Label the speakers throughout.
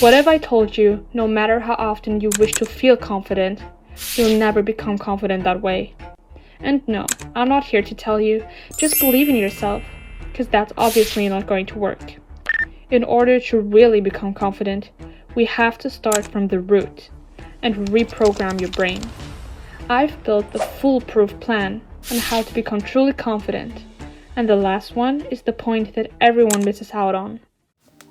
Speaker 1: What if I told you, no matter how often you wish to feel confident, you'll never become confident that way? And no, I'm not here to tell you, just believe in yourself, because that's obviously not going to work. In order to really become confident, we have to start from the root and reprogram your brain. I've built the foolproof plan on how to become truly confident, and the last one is the point that everyone misses out on.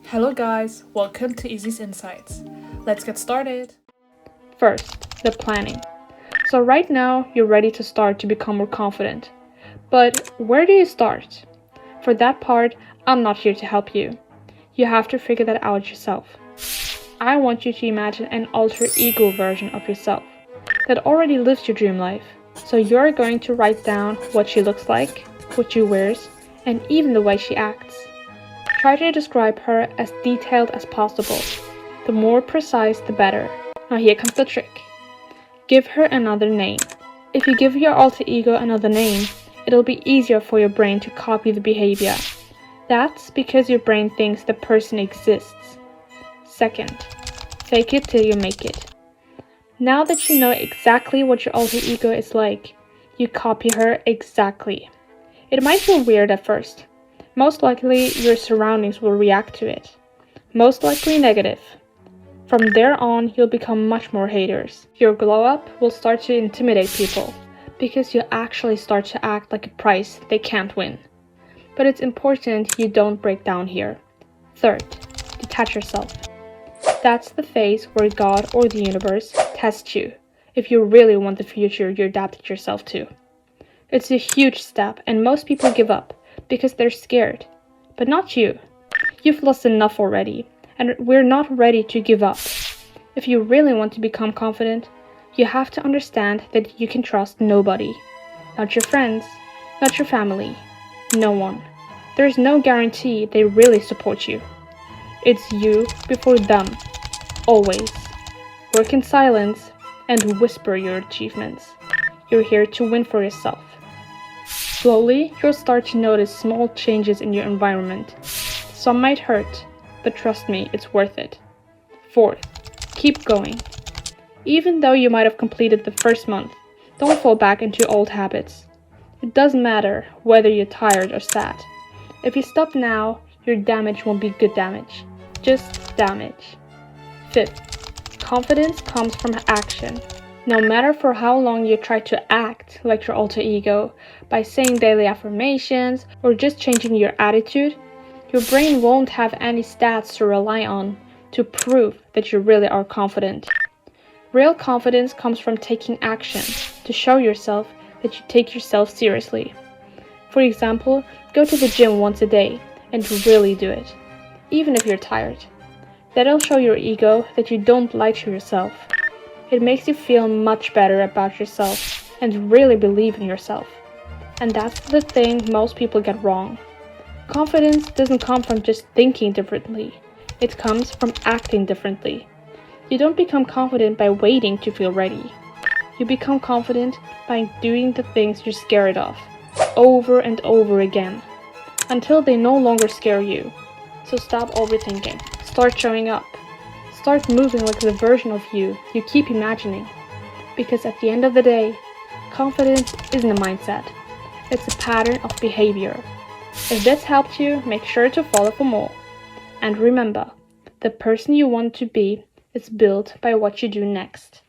Speaker 2: Hello guys, welcome to Easy's Insights. Let's get started.
Speaker 1: First, the planning. So right now, you're ready to start to become more confident. But where do you start? For that part, I'm not here to help you. You have to figure that out yourself. I want you to imagine an alter ego version of yourself that already lives your dream life. So you're going to write down what she looks like, what she wears, and even the way she acts. Try to describe her as detailed as possible. The more precise, the better. Now here comes the trick. Give her another name. If you give your alter ego another name, it'll be easier for your brain to copy the behavior. That's because your brain thinks the person exists. Second, fake it till you make it. Now that you know exactly what your alter ego is like, you copy her exactly. It might feel weird at first. Most likely, your surroundings will react to it. Most likely negative. From there on, you'll become much more haters. Your glow up will start to intimidate people, because you actually start to act like a prize they can't win. But it's important you don't break down here. Third, detach yourself. That's the phase where God or the universe tests you, if you really want the future you adapted yourself to. It's a huge step, and most people give up because they're scared. But not you. You've lost enough already, and we're not ready to give up. If you really want to become confident, you have to understand that you can trust nobody. Not your friends, not your family, no one. There's no guarantee they really support you. It's you before them, always. Work in silence and whisper your achievements. You're here to win for yourself. Slowly, you'll start to notice small changes in your environment. Some might hurt, but trust me, it's worth it. Fourth, keep going. Even though you might have completed the first month, don't fall back into old habits. It doesn't matter whether you're tired or sad. If you stop now, your damage won't be good damage, just damage. Fifth, confidence comes from action. No matter for how long you try to act like your alter ego, by saying daily affirmations or just changing your attitude, your brain won't have any stats to rely on to prove that you really are confident. Real confidence comes from taking action to show yourself that you take yourself seriously. For example, go to the gym once a day and really do it, even if you're tired. That'll show your ego that you don't lie to yourself. It makes you feel much better about yourself and really believe in yourself. And that's the thing most people get wrong. Confidence doesn't come from just thinking differently. It comes from acting differently. You don't become confident by waiting to feel ready. You become confident by doing the things you're scared of, over and over again, until they no longer scare you. So stop overthinking. Start showing up. Start moving like the version of you keep imagining. Because at the end of the day, confidence isn't a mindset. It's a pattern of behavior. If this helped you, make sure to follow for more. And remember, the person you want to be is built by what you do next.